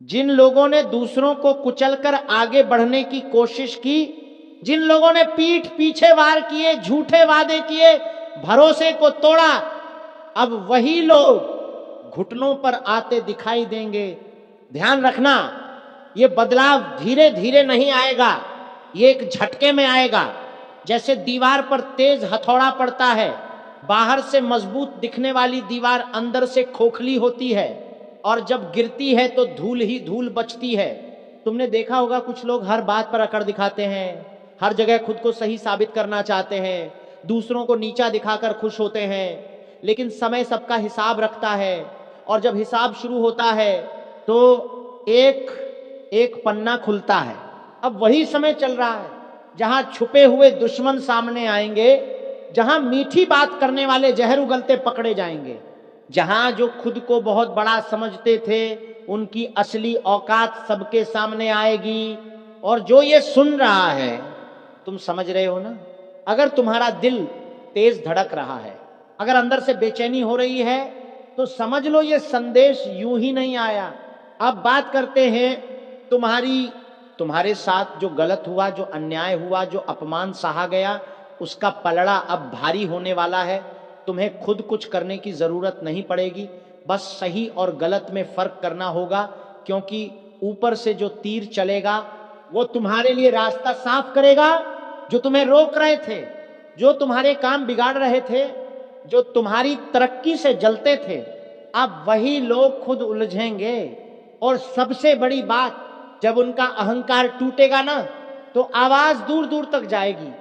जिन लोगों ने दूसरों को कुचलकर आगे बढ़ने की कोशिश की, जिन लोगों ने पीठ पीछे वार किए, झूठे वादे किए, भरोसे को तोड़ा, अब वही लोग घुटनों पर आते दिखाई देंगे। ध्यान रखना, ये बदलाव धीरे धीरे नहीं आएगा, ये एक झटके में आएगा। जैसे दीवार पर तेज हथौड़ा पड़ता है, बाहर से मजबूत दिखने वाली दीवार अंदर से खोखली होती है, और जब गिरती है तो धूल ही धूल बचती है। तुमने देखा होगा कुछ लोग हर बात पर अकड़ दिखाते हैं, हर जगह खुद को सही साबित करना चाहते हैं, दूसरों को नीचा दिखाकर खुश होते हैं। लेकिन समय सबका हिसाब रखता है, और जब हिसाब शुरू होता है तो एक एक पन्ना खुलता है। अब वही समय चल रहा है जहां छुपे हुए दुश्मन सामने आएंगे, जहां मीठी बात करने वाले जहर उगलते पकड़े जाएंगे, जहां जो खुद को बहुत बड़ा समझते थे उनकी असली औकात सबके सामने आएगी। और जो ये सुन रहा है, तुम समझ रहे हो ना, अगर तुम्हारा दिल तेज धड़क रहा है, अगर अंदर से बेचैनी हो रही है, तो समझ लो ये संदेश यूं ही नहीं आया। अब बात करते हैं तुम्हारे साथ जो गलत हुआ, जो अन्याय हुआ, जो अपमान सहा गया, उसका पलड़ा अब भारी होने वाला है। तुम्हें खुद कुछ करने की जरूरत नहीं पड़ेगी, बस सही और गलत में फर्क करना होगा, क्योंकि ऊपर से जो तीर चलेगा वो तुम्हारे लिए रास्ता साफ करेगा। जो तुम्हें रोक रहे थे, जो तुम्हारे काम बिगाड़ रहे थे, जो तुम्हारी तरक्की से जलते थे, अब वही लोग खुद उलझेंगे। और सबसे बड़ी बात, जब उनका अहंकार टूटेगा ना, तो आवाज दूर दूर तक जाएगी।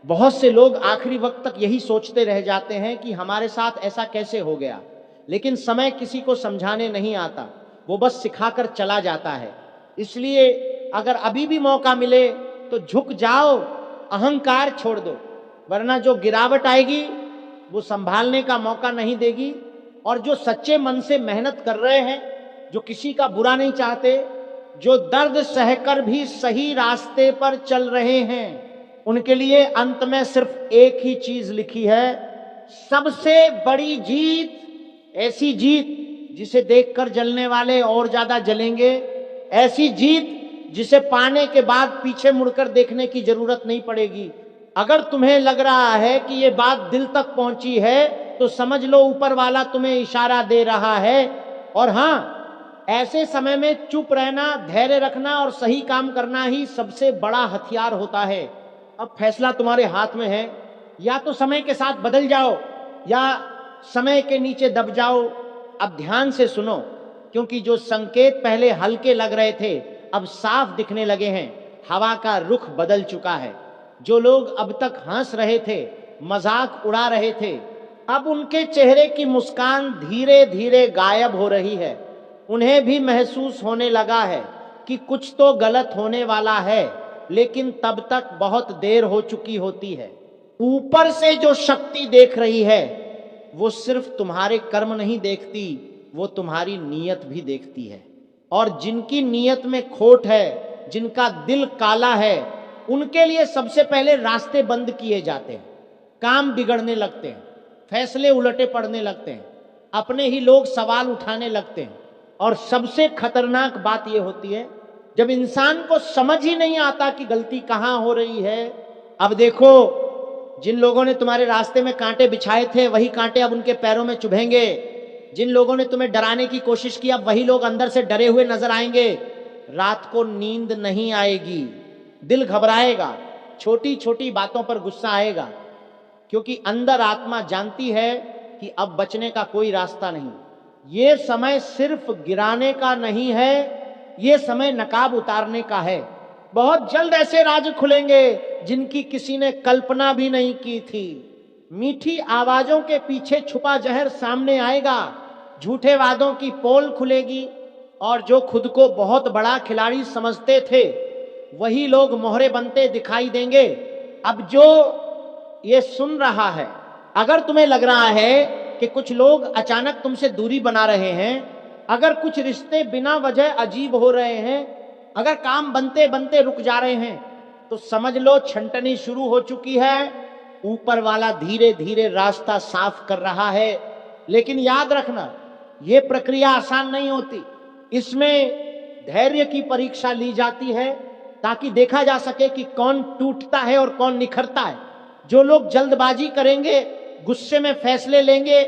बहुत से लोग आखिरी वक्त तक यही सोचते रह जाते हैं कि हमारे साथ ऐसा कैसे हो गया, लेकिन समय किसी को समझाने नहीं आता, वो बस सिखाकर चला जाता है। इसलिए अगर अभी भी मौका मिले तो झुक जाओ, अहंकार छोड़ दो, वरना जो गिरावट आएगी वो संभालने का मौका नहीं देगी। और जो सच्चे मन से मेहनत कर रहे हैं, जो किसी का बुरा नहीं चाहते, जो दर्द सहकर भी सही रास्ते पर चल रहे हैं, उनके लिए अंत में सिर्फ एक ही चीज लिखी है, सबसे बड़ी जीत, ऐसी जीत जिसे देखकर जलने वाले और ज्यादा जलेंगे, ऐसी जीत जिसे पाने के बाद पीछे मुड़कर देखने की जरूरत नहीं पड़ेगी। अगर तुम्हें लग रहा है कि ये बात दिल तक पहुंची है, तो समझ लो ऊपर वाला तुम्हें इशारा दे रहा है। और हाँ, ऐसे समय में चुप रहना, धैर्य रखना और सही काम करना ही सबसे बड़ा हथियार होता है। अब फैसला तुम्हारे हाथ में है, या तो समय के साथ बदल जाओ या समय के नीचे दब जाओ। अब ध्यान से सुनो, क्योंकि जो संकेत पहले हल्के लग रहे थे अब साफ दिखने लगे हैं। हवा का रुख बदल चुका है। जो लोग अब तक हंस रहे थे, मजाक उड़ा रहे थे, अब उनके चेहरे की मुस्कान धीरे धीरे गायब हो रही है। उन्हें भी महसूस होने लगा है कि कुछ तो गलत होने वाला है, लेकिन तब तक बहुत देर हो चुकी होती है। ऊपर से जो शक्ति देख रही है वो सिर्फ तुम्हारे कर्म नहीं देखती, वो तुम्हारी नीयत भी देखती है। और जिनकी नीयत में खोट है, जिनका दिल काला है, उनके लिए सबसे पहले रास्ते बंद किए जाते हैं, काम बिगड़ने लगते हैं, फैसले उलटे पड़ने लगते हैं, अपने ही लोग सवाल उठाने लगते हैं। और सबसे खतरनाक बात यह होती है जब इंसान को समझ ही नहीं आता कि गलती कहाँ हो रही है। अब देखो, जिन लोगों ने तुम्हारे रास्ते में कांटे बिछाए थे, वही कांटे अब उनके पैरों में चुभेंगे। जिन लोगों ने तुम्हें डराने की कोशिश की, अब वही लोग अंदर से डरे हुए नजर आएंगे। रात को नींद नहीं आएगी, दिल घबराएगा, छोटी छोटी बातों पर गुस्सा आएगा, क्योंकि अंदर आत्मा जानती है कि अब बचने का कोई रास्ता नहीं। ये समय सिर्फ गिराने का नहीं है, ये समय नकाब उतारने का है। बहुत जल्द ऐसे राज खुलेंगे जिनकी किसी ने कल्पना भी नहीं की थी। मीठी आवाजों के पीछे छुपा जहर सामने आएगा, झूठे वादों की पोल खुलेगी, और जो खुद को बहुत बड़ा खिलाड़ी समझते थे वही लोग मोहरे बनते दिखाई देंगे। अब जो ये सुन रहा है, अगर तुम्हें लग रहा है कि कुछ लोग अचानक तुमसे दूरी बना रहे हैं, अगर कुछ रिश्ते बिना वजह अजीब हो रहे हैं, अगर काम बनते बनते रुक जा रहे हैं, तो समझ लो छंटनी शुरू हो चुकी है। ऊपर वाला धीरे धीरे रास्ता साफ कर रहा है। लेकिन याद रखना, यह प्रक्रिया आसान नहीं होती, इसमें धैर्य की परीक्षा ली जाती है ताकि देखा जा सके कि कौन टूटता है और कौन निखरता है। जो लोग जल्दबाजी करेंगे, गुस्से में फैसले लेंगे,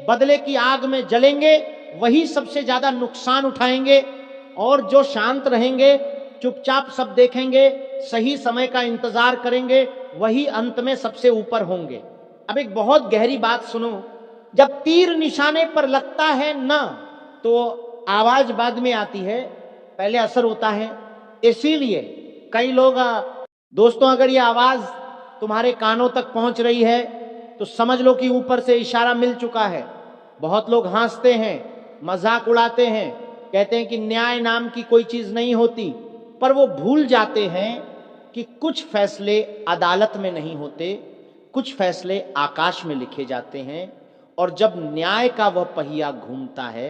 बदले की आग में जलेंगे, वही सबसे ज्यादा नुकसान उठाएंगे। और जो शांत रहेंगे, चुपचाप सब देखेंगे, सही समय का इंतजार करेंगे, वही अंत में सबसे ऊपर होंगे। अब एक बहुत गहरी बात सुनो, जब तीर निशाने पर लगता है ना, तो आवाज बाद में आती है, पहले असर होता है। इसीलिए कई लोग, दोस्तों अगर ये आवाज तुम्हारे कानों तक पहुंच रही है तो समझ लो कि ऊपर से इशारा मिल चुका है। बहुत लोग हंसते हैं, मजाक उड़ाते हैं, कहते हैं कि न्याय नाम की कोई चीज नहीं होती, पर वो भूल जाते हैं कि कुछ फैसले अदालत में नहीं होते, कुछ फैसले आकाश में लिखे जाते हैं। और जब न्याय का वह पहिया घूमता है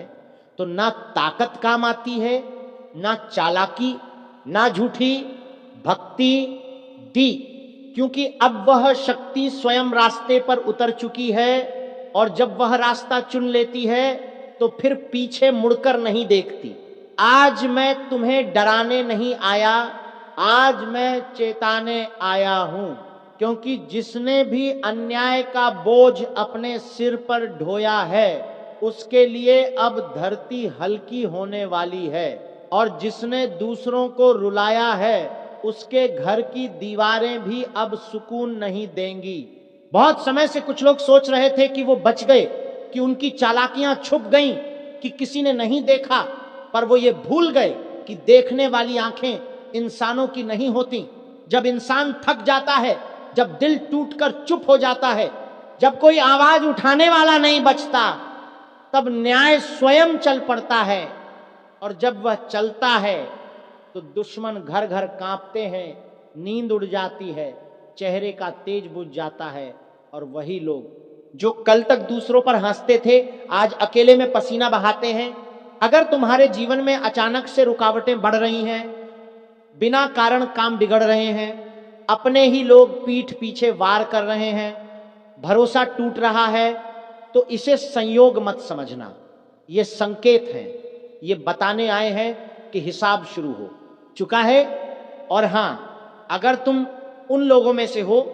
तो ना ताकत काम आती है, ना चालाकी, ना झूठी भक्ति दी, क्योंकि अब वह शक्ति स्वयं रास्ते पर उतर चुकी है। और जब वह रास्ता चुन लेती है तो फिर पीछे मुड़कर नहीं देखती। आज मैं तुम्हें डराने नहीं आया, आज मैं चेताने आया हूं, क्योंकि जिसने भी अन्याय का बोझ अपने सिर पर ढोया है उसके लिए अब धरती हल्की होने वाली है। और जिसने दूसरों को रुलाया है उसके घर की दीवारें भी अब सुकून नहीं देंगी। बहुत समय से कुछ लोग सोच रहे थे कि वो बच गए, कि उनकी चालाकियां छुप गईं, कि किसी ने नहीं देखा, पर वो ये भूल गए कि देखने वाली आंखें इंसानों की नहीं होती। जब इंसान थक जाता है, जब दिल टूटकर चुप हो जाता है, जब कोई आवाज उठाने वाला नहीं बचता, तब न्याय स्वयं चल पड़ता है। और जब वह चलता है तो दुश्मन घर घर कांपते हैं, नींद उड़ जाती है, चेहरे का तेज बुझ जाता है। और वही लोग जो कल तक दूसरों पर हंसते थे, आज अकेले में पसीना बहाते हैं। अगर तुम्हारे जीवन में अचानक से रुकावटें बढ़ रही हैं, बिना कारण काम बिगड़ रहे हैं, अपने ही लोग पीठ पीछे वार कर रहे हैं, भरोसा टूट रहा है, तो इसे संयोग मत समझना। ये संकेत हैं, ये बताने आए हैं कि हिसाब शुरू हो चुका है। और हां, अगर तुम उन लोगों में से हो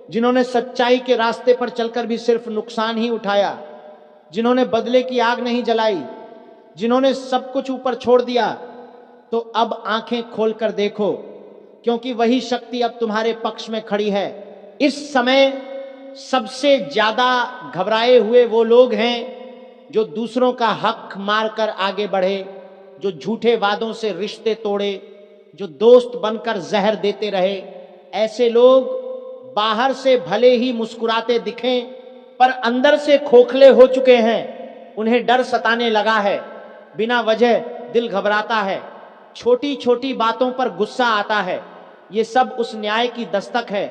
जिन्होंने सच्चाई के रास्ते पर चलकर भी सिर्फ नुकसान ही उठाया, जिन्होंने बदले की आग नहीं जलाई, जिन्होंने सब कुछ ऊपर छोड़ दिया, तो अब आंखें खोलकर देखो, क्योंकि वही शक्ति अब तुम्हारे पक्ष में खड़ी है। इस समय सबसे ज्यादा घबराए हुए वो लोग हैं जो दूसरों का हक मारकर आगे बढ़े, जो झूठे वादों से रिश्ते तोड़े, जो दोस्त बनकर जहर देते रहे। ऐसे लोग बाहर से भले ही मुस्कुराते दिखें, पर अंदर से खोखले हो चुके हैं। उन्हें डर सताने लगा है, बिना वजह दिल घबराता है, छोटी छोटी बातों पर गुस्सा आता है। ये सब उस न्याय की दस्तक है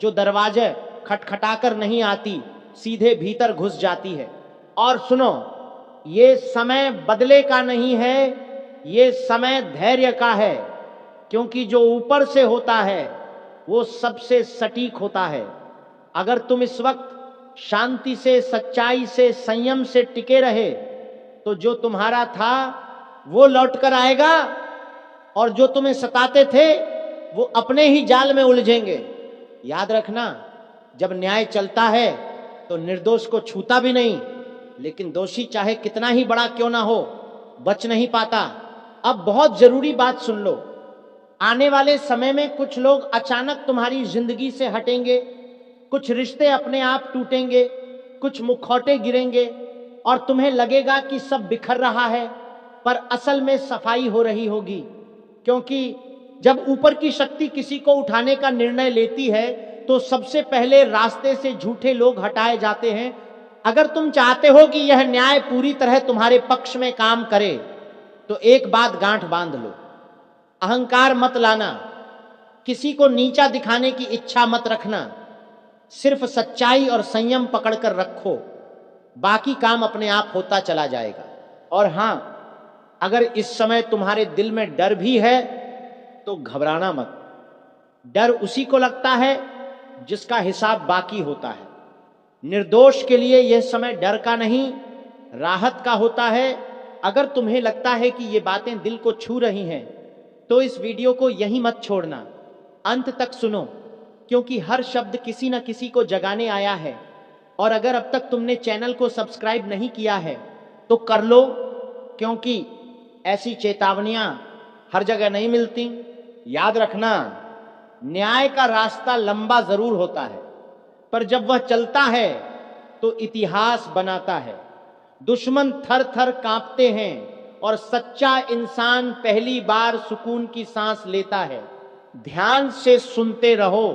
जो दरवाजे खटखटाकर नहीं आती, सीधे भीतर घुस जाती है। और सुनो, ये समय बदले का नहीं है, ये समय धैर्य का है, क्योंकि जो ऊपर से होता है वो सबसे सटीक होता है। अगर तुम इस वक्त शांति से, सच्चाई से, संयम से टिके रहे तो जो तुम्हारा था वो लौट कर आएगा, और जो तुम्हें सताते थे वो अपने ही जाल में उलझेंगे। याद रखना, जब न्याय चलता है तो निर्दोष को छूता भी नहीं, लेकिन दोषी चाहे कितना ही बड़ा क्यों ना हो, बच नहीं पाता। अब बहुत जरूरी बात सुन लो, आने वाले समय में कुछ लोग अचानक तुम्हारी जिंदगी से हटेंगे, कुछ रिश्ते अपने आप टूटेंगे, कुछ मुखौटे गिरेंगे और तुम्हें लगेगा कि सब बिखर रहा है, पर असल में सफाई हो रही होगी। क्योंकि जब ऊपर की शक्ति किसी को उठाने का निर्णय लेती है तो सबसे पहले रास्ते से झूठे लोग हटाए जाते हैं। अगर तुम चाहते हो कि यह न्याय पूरी तरह तुम्हारे पक्ष में काम करे तो एक बात गांठ बांध लो, अहंकार मत लाना, किसी को नीचा दिखाने की इच्छा मत रखना, सिर्फ सच्चाई और संयम पकड़कर रखो, बाकी काम अपने आप होता चला जाएगा। और हां, अगर इस समय तुम्हारे दिल में डर भी है तो घबराना मत। डर उसी को लगता है जिसका हिसाब बाकी होता है। निर्दोष के लिए यह समय डर का नहीं, राहत का होता है, अगर तुम्हें लगता है कि ये बातें दिल को छू रही हैं तो इस वीडियो को यहीं मत छोड़ना, अंत तक सुनो, क्योंकि हर शब्द किसी न किसी को जगाने आया है। और अगर अब तक तुमने चैनल को सब्सक्राइब नहीं किया है तो कर लो, क्योंकि ऐसी चेतावनियां हर जगह नहीं मिलती। याद रखना, न्याय का रास्ता लंबा जरूर होता है, पर जब वह चलता है तो इतिहास बनाता है। दुश्मन थर थर कांपते हैं और सच्चा इंसान पहली बार सुकून की सांस लेता है। ध्यान से सुनते रहो,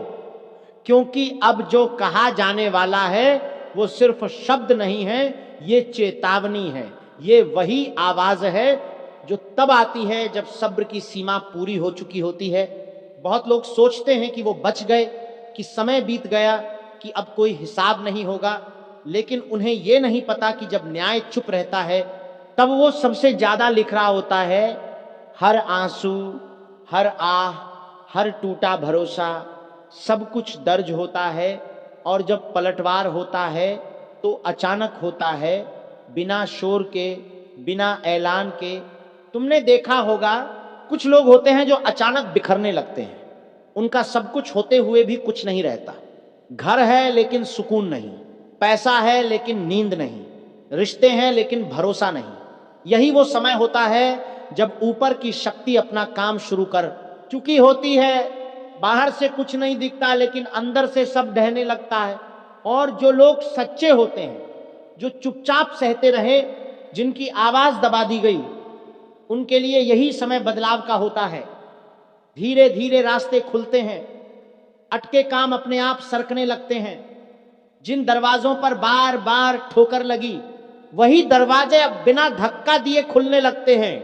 क्योंकि अब जो कहा जाने वाला है वो सिर्फ शब्द नहीं है, ये चेतावनी है। ये वही आवाज है जो तब आती है जब सब्र की सीमा पूरी हो चुकी होती है। बहुत लोग सोचते हैं कि वो बच गए, कि समय बीत गया, कि अब कोई हिसाब नहीं होगा, लेकिन उन्हें ये नहीं पता कि जब न्याय चुप रहता है तब वो सबसे ज्यादा लिख रहा होता है। हर आंसू, हर आह, हर टूटा भरोसा, सब कुछ दर्ज होता है। और जब पलटवार होता है तो अचानक होता है, बिना शोर के, बिना ऐलान के। तुमने देखा होगा कुछ लोग होते हैं जो अचानक बिखरने लगते हैं, उनका सब कुछ होते हुए भी कुछ नहीं रहता। घर है लेकिन सुकून नहीं, पैसा है लेकिन नींद नहीं, रिश्ते हैं लेकिन भरोसा नहीं। यही वो समय होता है जब ऊपर की शक्ति अपना काम शुरू कर चुकी होती है। बाहर से कुछ नहीं दिखता लेकिन अंदर से सब ढहने लगता है। और जो लोग सच्चे होते हैं, जो चुपचाप सहते रहे, जिनकी आवाज दबा दी गई, उनके लिए यही समय बदलाव का होता है। धीरे धीरे रास्ते खुलते हैं, अटके काम अपने आप सरकने लगते हैं। जिन दरवाजों पर बार बार ठोकर लगी, वही दरवाजे अब बिना धक्का दिए खुलने लगते हैं।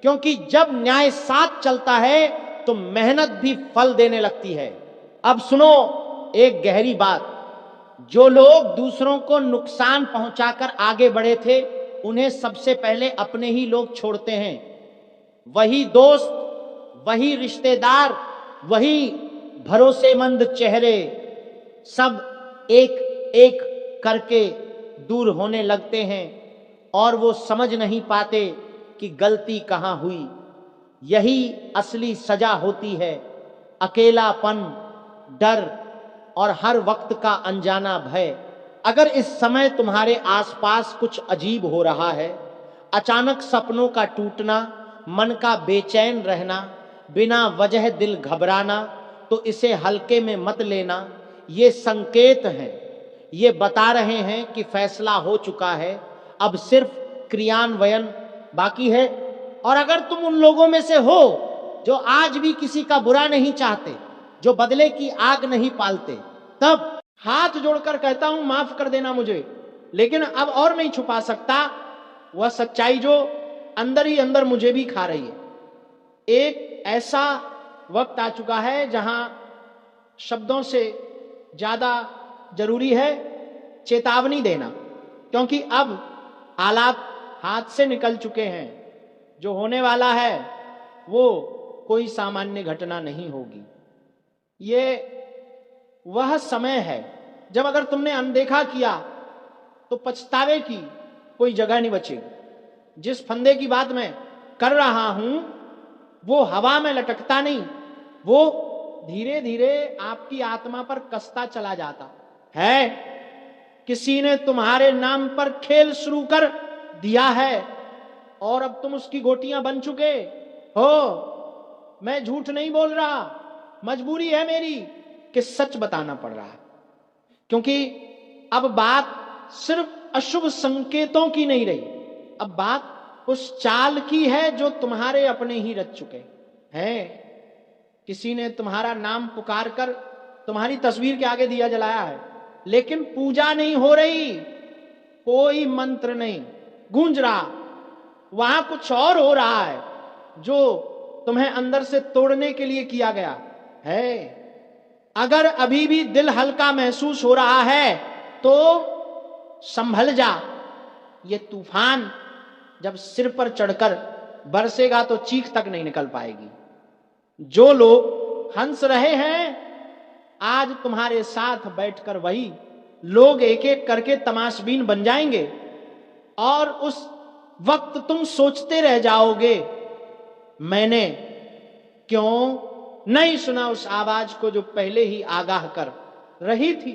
क्योंकि जब न्याय साथ चलता है तो मेहनत भी फल देने लगती है। अब सुनो एक गहरी बात, जो लोग दूसरों को नुकसान पहुंचाकर आगे बढ़े थे, उन्हें सबसे पहले अपने ही लोग छोड़ते हैं। वही दोस्त, वही रिश्तेदार, वही भरोसेमंद चेहरे, सब एक एक करके दूर होने लगते हैं। और वो समझ नहीं पाते कि गलती कहां हुई। यही असली सजा होती है, अकेलापन, डर और हर वक्त का अनजाना भय। अगर इस समय तुम्हारे आसपास कुछ अजीब हो रहा है, अचानक सपनों का टूटना, मन का बेचैन रहना, बिना वजह दिल घबराना, तो इसे हल्के में मत लेना। ये संकेत हैं, ये बता रहे हैं कि फैसला हो चुका है, अब सिर्फ क्रियान्वयन बाकी है। और अगर तुम उन लोगों में से हो जो आज भी किसी का बुरा नहीं चाहते, जो बदले की आग नहीं पालते, तब हाथ जोड़कर कहता हूं माफ कर देना मुझे, लेकिन अब और नहीं छुपा सकता वह सच्चाई जो अंदर ही अंदर मुझे भी खा रही है। एक ऐसा वक्त आ चुका है जहां शब्दों से ज्यादा जरूरी है चेतावनी देना, क्योंकि अब हालात हाथ से निकल चुके हैं। जो होने वाला है वो कोई सामान्य घटना नहीं होगी। ये वह समय है जब अगर तुमने अनदेखा किया तो पछतावे की कोई जगह नहीं बचेगी। जिस फंदे की बात मैं कर रहा हूं वो हवा में लटकता नहीं, वो धीरे धीरे आपकी आत्मा पर कसता चला जाता है। किसी ने तुम्हारे नाम पर खेल शुरू कर दिया है और अब तुम उसकी गोटियां बन चुके हो। मैं झूठ नहीं बोल रहा, मजबूरी है मेरी कि सच बताना पड़ रहा है, क्योंकि अब बात सिर्फ अशुभ संकेतों की नहीं रही, अब बात उस चाल की है जो तुम्हारे अपने ही रच चुके हैं। किसी ने तुम्हारा नाम पुकार कर तुम्हारी तस्वीर के आगे दिया जलाया है, लेकिन पूजा नहीं हो रही, कोई मंत्र नहीं गूंज रहा, वहां कुछ और हो रहा है जो तुम्हें अंदर से तोड़ने के लिए किया गया है। अगर अभी भी दिल हल्का महसूस हो रहा है तो संभल जा। ये तूफान जब सिर पर चढ़कर बरसेगा तो चीख तक नहीं निकल पाएगी। जो लोग हंस रहे हैं आज तुम्हारे साथ बैठकर वही लोग एक एक करके तमाशबीन बन जाएंगे और उस वक्त तुम सोचते रह जाओगे, मैंने क्यों नहीं सुना उस आवाज को जो पहले ही आगाह कर रही थी।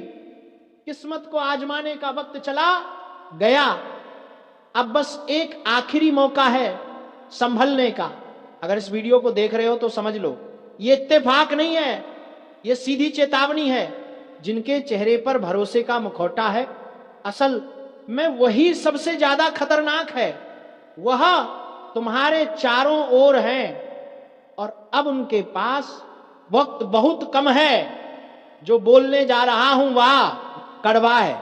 किस्मत को आजमाने का वक्त चला गया, अब बस एक आखिरी मौका है संभलने का। अगर इस वीडियो को देख रहे हो तो समझ लो, ये इत्तेफाक नहीं है, ये सीधी चेतावनी है। जिनके चेहरे पर भरोसे का मुखौटा है, असल में वही सबसे ज्यादा खतरनाक है। वह तुम्हारे चारों ओर हैं और अब उनके पास वक्त बहुत कम है। जो बोलने जा रहा हूं वह कड़वा है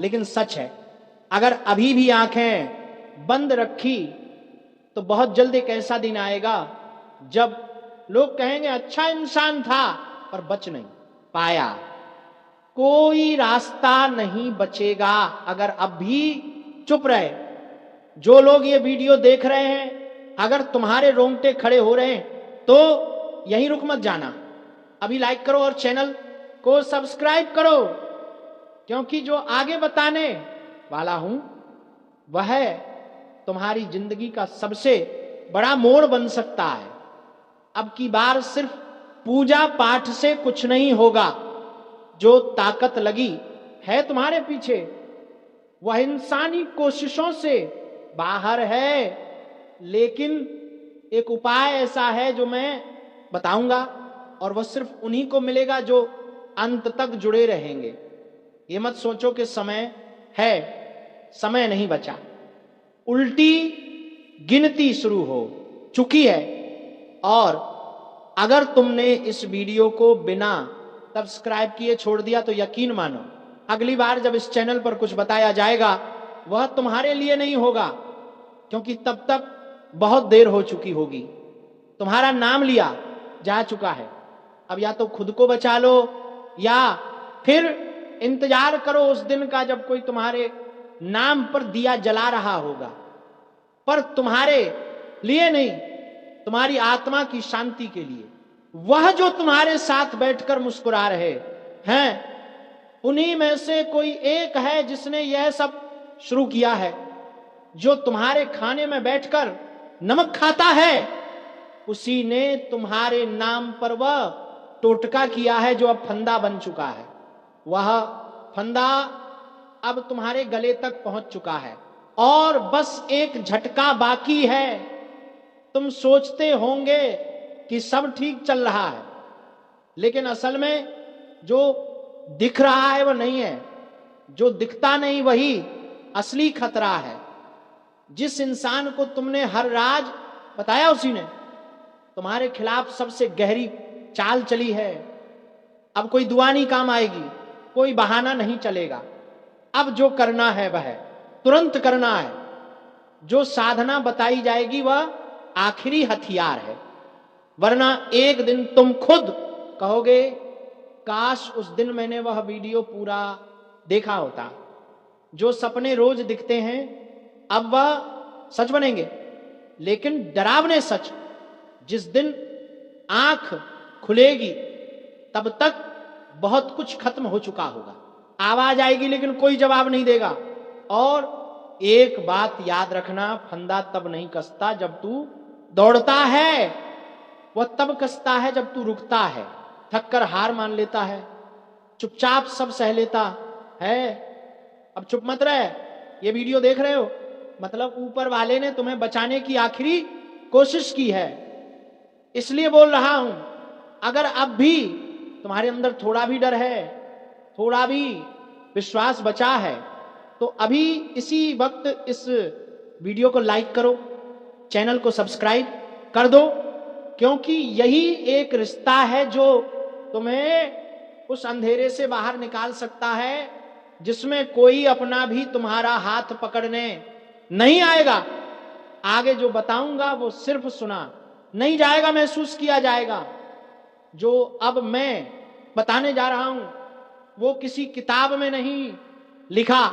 लेकिन सच है। अगर अभी भी आंखें बंद रखी तो बहुत जल्द एक ऐसा दिन आएगा जब लोग कहेंगे अच्छा इंसान था पर बच नहीं पाया। कोई रास्ता नहीं बचेगा अगर अब भी चुप रहे। जो लोग ये वीडियो देख रहे हैं, अगर तुम्हारे रोंगटे खड़े हो रहे हैं तो यहीं रुक मत जाना, अभी लाइक करो और चैनल को सब्सक्राइब करो, क्योंकि जो आगे बताने वाला हूं वह तुम्हारी जिंदगी का सबसे बड़ा मोड़ बन सकता है। अब की बार सिर्फ पूजा पाठ से कुछ नहीं होगा। जो ताकत लगी है तुम्हारे पीछे वह इंसानी कोशिशों से बाहर है, लेकिन एक उपाय ऐसा है जो मैं बताऊंगा और वह सिर्फ उन्हीं को मिलेगा जो अंत तक जुड़े रहेंगे। ये मत सोचो कि समय है, समय नहीं बचा। उल्टी गिनती शुरू हो चुकी है और अगर तुमने इस वीडियो को बिना सब्सक्राइब किए छोड़ दिया तो यकीन मानो अगली बार जब इस चैनल पर कुछ बताया जाएगा वह तुम्हारे लिए नहीं होगा, क्योंकि तब तक बहुत देर हो चुकी होगी। तुम्हारा नाम लिया जा चुका है। अब या तो खुद को बचा लो या फिर इंतजार करो उस दिन का जब कोई तुम्हारे नाम पर दिया जला रहा होगा, पर तुम्हारे लिए नहीं, तुम्हारी आत्मा की शांति के लिए। वह जो तुम्हारे साथ बैठकर मुस्कुरा रहे हैं उन्हीं में से कोई एक है जिसने यह सब शुरू किया है। जो तुम्हारे खाने में बैठकर नमक खाता है उसी ने तुम्हारे नाम पर वह टोटका किया है जो अब फंदा बन चुका है। वह फंदा अब तुम्हारे गले तक पहुंच चुका है और बस एक झटका बाकी है। तुम सोचते होंगे कि सब ठीक चल रहा है, लेकिन असल में जो दिख रहा है वह नहीं है। जो दिखता नहीं वही असली खतरा है। जिस इंसान को तुमने हर राज बताया उसी ने तुम्हारे खिलाफ सबसे गहरी चाल चली है। अब कोई दुआ नहीं काम आएगी, कोई बहाना नहीं चलेगा। अब जो करना है वह तुरंत करना है। जो साधना बताई जाएगी वह आखिरी हथियार है, वरना एक दिन तुम खुद कहोगे काश उस दिन मैंने वह वीडियो पूरा देखा होता। जो सपने रोज दिखते हैं अब वह सच बनेंगे, लेकिन डरावने सच। जिस दिन आंख खुलेगी तब तक बहुत कुछ खत्म हो चुका होगा। आवाज आएगी लेकिन कोई जवाब नहीं देगा। और एक बात याद रखना, फंदा तब नहीं कसता जब तू दौड़ता है, वह तब कसता है जब तू रुकता है, थक कर हार मान लेता है, चुपचाप सब सह लेता है। अब चुप मत रहे। ये वीडियो देख रहे हो मतलब ऊपर वाले ने तुम्हें बचाने की आखिरी कोशिश की है, इसलिए बोल रहा हूं। अगर अब भी तुम्हारे अंदर थोड़ा भी डर है, थोड़ा भी विश्वास बचा है, तो अभी इसी वक्त इस वीडियो को लाइक करो, चैनल को सब्सक्राइब कर दो, क्योंकि यही एक रिश्ता है जो तुम्हें उस अंधेरे से बाहर निकाल सकता है जिसमें कोई अपना भी तुम्हारा हाथ पकड़ने नहीं आएगा। आगे जो बताऊंगा वो सिर्फ सुना नहीं जाएगा, महसूस किया जाएगा। जो अब मैं बताने जा रहा हूं वो किसी किताब में नहीं लिखा,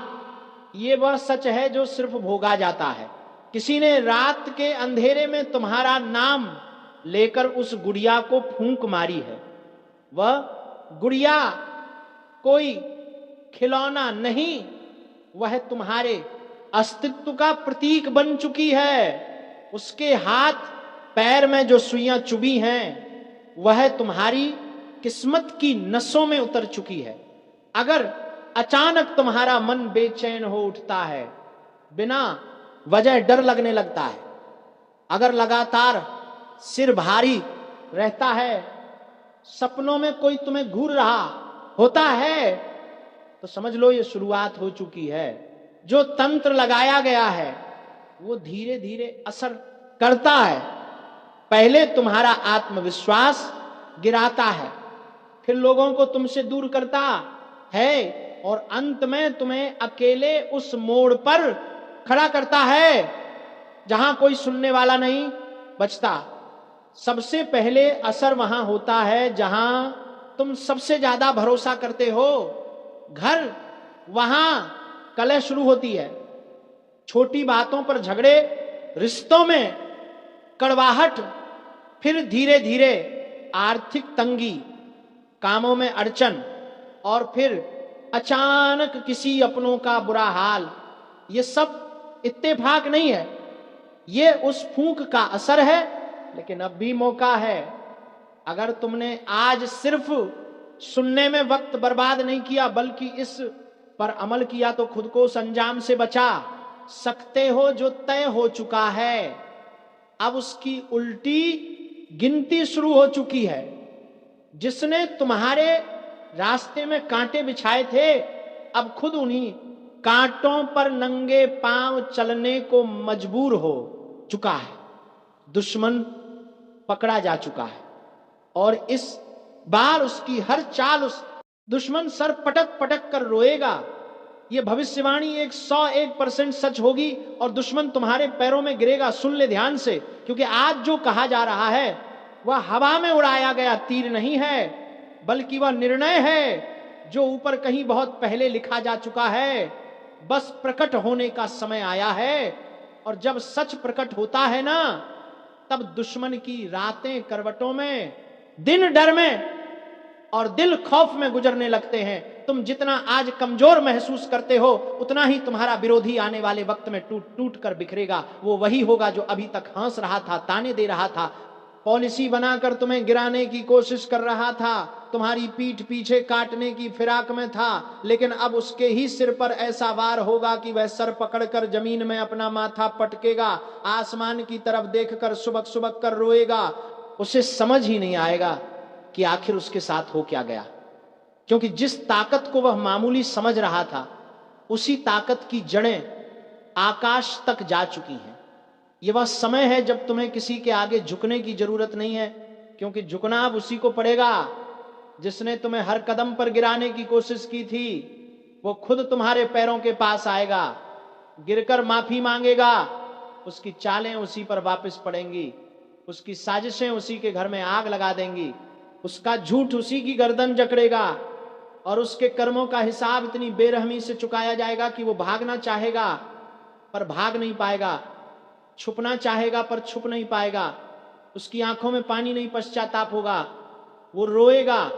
ये वह सच है जो सिर्फ भोगा जाता है। किसी ने रात के अंधेरे में तुम्हारा नाम लेकर उस गुड़िया को फूंक मारी है। वह गुड़िया कोई खिलौना नहीं, वह तुम्हारे अस्तित्व का प्रतीक बन चुकी है। उसके हाथ पैर में जो सुइयां चुभी हैं वह तुम्हारी किस्मत की नसों में उतर चुकी है। अगर अचानक तुम्हारा मन बेचैन हो उठता है, बिना वजह डर लगने लगता है, अगर लगातार सिर भारी रहता है, सपनों में कोई तुम्हें घूर रहा होता है, तो समझ लो ये शुरुआत हो चुकी है। जो तंत्र लगाया गया है वो धीरे धीरे असर करता है। पहले तुम्हारा आत्मविश्वास गिराता है, फिर लोगों को तुमसे दूर करता है और अंत में तुम्हें अकेले उस मोड़ पर खड़ा करता है जहां कोई सुनने वाला नहीं बचता। सबसे पहले असर वहां होता है जहां तुम सबसे ज्यादा भरोसा करते हो। घर, वहां कलह शुरू होती है। छोटी बातों पर झगड़े, रिश्तों में कड़वाहट, फिर धीरे धीरे आर्थिक तंगी, कामों में अड़चन, और फिर अचानक किसी अपनों का बुरा हाल। ये सब इत्तेफाक नहीं है, ये उस फूंक का असर है। लेकिन अब भी मौका है। अगर तुमने आज सिर्फ सुनने में वक्त बर्बाद नहीं किया बल्कि इस पर अमल किया तो खुद को उस अंजाम से बचा सकते हो जो तय हो चुका है। अब उसकी उल्टी गिनती शुरू हो चुकी है। जिसने तुम्हारे रास्ते में कांटे बिछाए थे, अब खुद उन्हीं कांटों पर नंगे पांव चलने को मजबूर हो चुका है। दुश्मन पकड़ा जा चुका है और इस बार उसकी हर चाल, उस दुश्मन सर पटक पटक कर रोएगा। यह भविष्यवाणी 101% सच होगी और दुश्मन तुम्हारे पैरों में गिरेगा। सुन ले ध्यान से, क्योंकि आज जो कहा जा रहा है वह हवा में उड़ाया गया तीर नहीं है, बल्कि वह निर्णय है जो ऊपर कहीं बहुत पहले लिखा जा चुका है। बस प्रकट होने का समय आया है, और जब सच प्रकट होता है ना, तब दुश्मन की रातें करवटों में, दिन डर में और दिल खौफ में गुजरने लगते हैं। तुम जितना आज कमजोर महसूस करते हो, उतना ही तुम्हारा विरोधी आने वाले वक्त में टूट टूट कर बिखरेगा। वो वही होगा जो अभी तक हंस रहा था, ताने दे रहा था, पॉलिसी बनाकर तुम्हें गिराने की कोशिश कर रहा था, तुम्हारी पीठ पीछे काटने की फिराक में था। लेकिन अब उसके ही सिर पर ऐसा वार होगा कि वह सर पकड़कर जमीन में अपना माथा पटकेगा, आसमान की तरफ देखकर सुबक सुबक कर रोएगा। उसे समझ ही नहीं आएगा कि आखिर उसके साथ हो क्या गया, क्योंकि जिस ताकत को वह मामूली समझ रहा था, उसी ताकत की जड़ें आकाश तक जा चुकी हैं। यह वह समय है जब तुम्हें किसी के आगे झुकने की जरूरत नहीं है, क्योंकि झुकना अब उसी को पड़ेगा जिसने तुम्हें हर कदम पर गिराने की कोशिश की थी। वो खुद तुम्हारे पैरों के पास आएगा, गिरकर माफी मांगेगा, उसकी चालें उसी पर वापस पड़ेंगी, उसकी साजिशें उसी के घर में आग लगा देंगी, उसका झूठ उसी की गर्दन जकड़ेगा, और उसके कर्मों का हिसाब इतनी बेरहमी से चुकाया जाएगा कि वो भागना चाहेगा पर भाग नहीं पाएगा, छुपना चाहेगा पर छुप नहीं पाएगा, उसकी आंखों में पानी नहीं पश्चाताप होगा, वो रोएगा,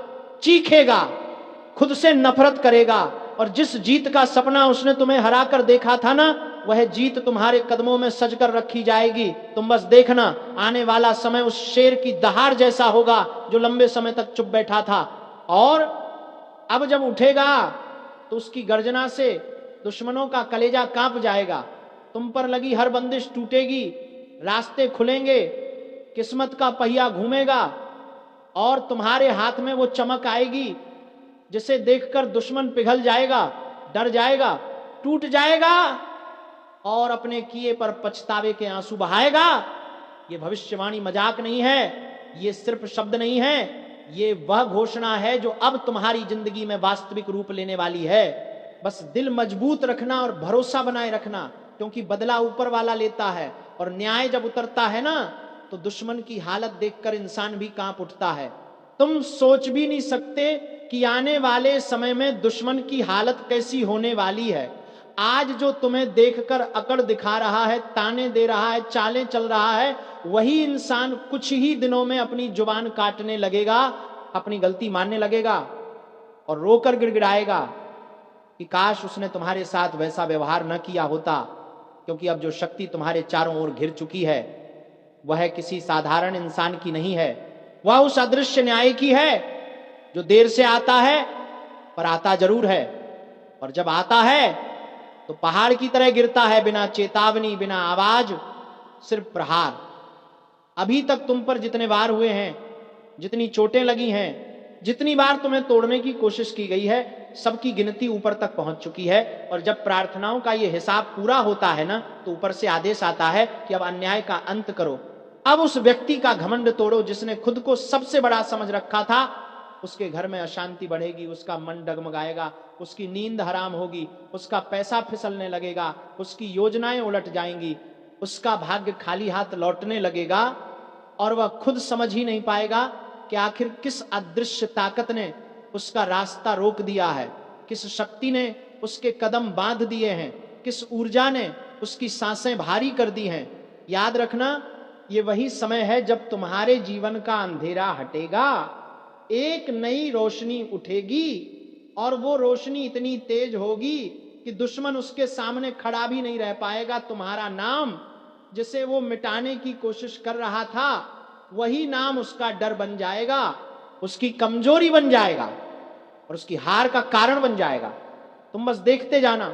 चीखेगा, खुद से नफरत करेगा, और जिस जीत का सपना उसने तुम्हें हरा कर देखा था ना, वह जीत तुम्हारे कदमों में सजकर रखी जाएगी। तुम बस देखना, आने वाला समय उस शेर की दहाड़ जैसा होगा जो लंबे समय तक चुप बैठा था, और अब जब उठेगा तो उसकी गर्जना से दुश्मनों का कलेजा कांप जाएगा। तुम पर लगी हर बंदिश टूटेगी, रास्ते खुलेंगे, किस्मत का पहिया घूमेगा, और तुम्हारे हाथ में वो चमक आएगी जिसे देखकर दुश्मन पिघल जाएगा, डर जाएगा, टूट जाएगा और अपने किए पर पछतावे के आंसू बहाएगा। ये भविष्यवाणी मजाक नहीं है, ये सिर्फ शब्द नहीं है, ये वह घोषणा है जो अब तुम्हारी जिंदगी में वास्तविक रूप लेने वाली है। बस दिल मजबूत रखना और भरोसा बनाए रखना, क्योंकि बदला ऊपर वाला लेता है, और न्याय जब उतरता है ना, तो दुश्मन की हालत देखकर इंसान भी कांप उठता है। तुम सोच भी नहीं सकते कि आने वाले समय में दुश्मन की हालत कैसी होने वाली है। आज जो तुम्हें देखकर अकड़ दिखा रहा है, ताने दे रहा है, चालें चल रहा है, वही इंसान कुछ ही दिनों में अपनी जुबान काटने लगेगा, अपनी गलती मानने लगेगा और रोकर गिड़गिड़ाएगा कि काश उसने तुम्हारे साथ वैसा व्यवहार न किया होता, क्योंकि अब जो शक्ति तुम्हारे चारों ओर घिर चुकी है वह किसी साधारण इंसान की नहीं है, वह उस अदृश्य न्याय की है जो देर से आता है पर आता जरूर है, और जब आता है तो पहाड़ की तरह गिरता है, बिना चेतावनी, बिना आवाज, सिर्फ प्रहार। अभी तक तुम पर जितने वार हुए हैं, जितनी चोटें लगी हैं, जितनी बार तुम्हें तोड़ने की कोशिश की गई है, सबकी गिनती ऊपर तक पहुंच चुकी है। और जब प्रार्थनाओं का ये हिसाब पूरा होता है ना, तो ऊपर से आदेश आता है कि अब अन्याय का अंत करो। अब उस व्यक्ति का घमंड तोड़ो जिसने खुद को सबसे बड़ा समझ रखा था। उसके घर में अशांति बढ़ेगी, उसका मन डगमगाएगा, उसकी नींद हराम होगी, उसका पैसा फिसलने लगेगा, उसकी योजनाएं उलट जाएंगी, उसका भाग्य खाली हाथ लौटने लगेगा, और वह खुद समझ ही नहीं पाएगा कि आखिर किस अदृश्य ताकत ने उसका रास्ता रोक दिया है, किस शक्ति ने उसके कदम बांध दिए हैं, किस ऊर्जा ने उसकी सांसें भारी कर दी हैं। याद रखना, ये वही समय है जब तुम्हारे जीवन का अंधेरा हटेगा, एक नई रोशनी उठेगी, और वो रोशनी इतनी तेज होगी कि दुश्मन उसके सामने खड़ा भी नहीं रह पाएगा। तुम्हारा नाम जिसे वो मिटाने की कोशिश कर रहा था, वही नाम उसका डर बन जाएगा, उसकी कमजोरी बन जाएगा, और उसकी हार का कारण बन जाएगा। तुम बस देखते जाना।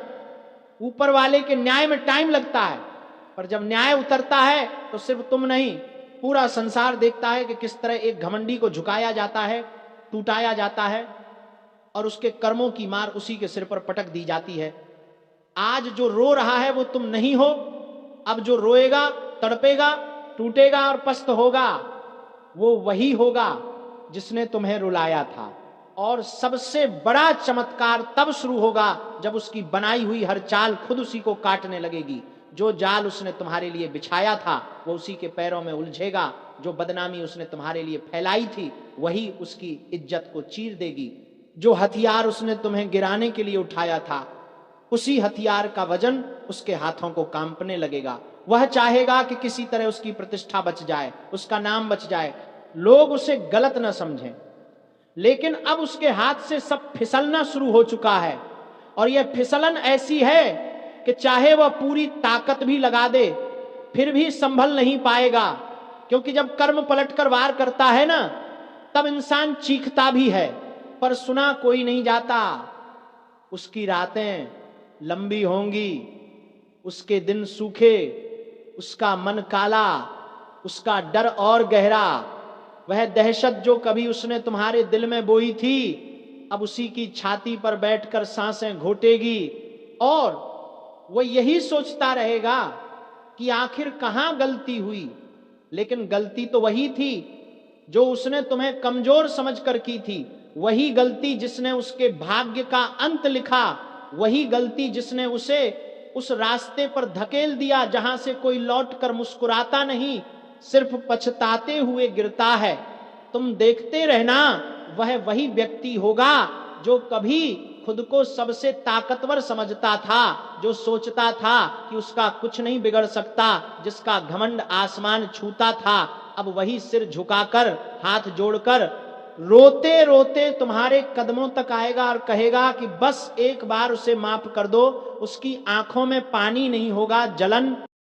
ऊपर वाले के न्याय में टाइम लगता है, पर जब न्याय उतरता है तो सिर्फ तुम नहीं, पूरा संसार देखता है कि किस तरह एक घमंडी को झुकाया जाता है, टूटाया जाता है, और उसके कर्मों की मार उसी के सिर पर पटक दी जाती है। आज जो रो रहा है वो तुम नहीं हो, अब जो रोएगा, तड़पेगा, टूटेगा और पस्त होगा, वो वही होगा जिसने तुम्हें रुलाया था। और सबसे बड़ा चमत्कार तब शुरू होगा जब उसकी बनाई हुई हर चाल खुद उसी को काटने लगेगी। जो जाल उसने तुम्हारे लिए बिछाया था वो उसी के पैरों में उलझेगा, जो बदनामी उसने तुम्हारे लिए फैलाई थी वही उसकी इज्जत को चीर देगी, जो हथियार उसने तुम्हें गिराने के लिए उठाया था उसी हथियार का वजन उसके हाथों को कांपने लगेगा। वह चाहेगा कि किसी तरह उसकी प्रतिष्ठा बच जाए, उसका नाम बच जाए, लोग उसे गलत न समझें। लेकिन अब उसके हाथ से सब फिसलना शुरू हो चुका है, और यह फिसलन ऐसी है कि चाहे वह पूरी ताकत भी लगा दे फिर भी संभल नहीं पाएगा। क्योंकि जब कर्म पलटकर वार करता है ना, तब इंसान चीखता भी है पर सुना कोई नहीं जाता। उसकी रातें लंबी होंगी, उसके दिन सूखे, उसका मन काला, उसका डर और गहरा। वह दहशत जो कभी उसने तुम्हारे दिल में बोई थी, अब उसी की छाती पर बैठकर सांसें घोटेगी, और वो यही सोचता रहेगा कि आखिर कहां गलती हुई। लेकिन गलती तो वही थी जो उसने तुम्हें कमजोर समझकर की थी, वही गलती जिसने उसके भाग्य का अंत लिखा, वही गलती जिसने उसे उस रास्ते पर धकेल दिया जहां से कोई लौटकर मुस्कुराता नहीं, सिर्फ पछताते हुए गिरता है। तुम देखते रहना, वह वही व्यक्ति होगा जो कभी खुद को सबसे ताकतवर समझता था, जो सोचता था कि उसका कुछ नहीं बिगड़ सकता, जिसका घमंड आसमान छूता था, अब वही सिर झुकाकर, हाथ जोड़कर, रोते रोते तुम्हारे कदमों तक आएगा और कहेगा कि बस एक बार उसे माफ कर दो। उसकी आंखों में पानी नहीं होगा, जलन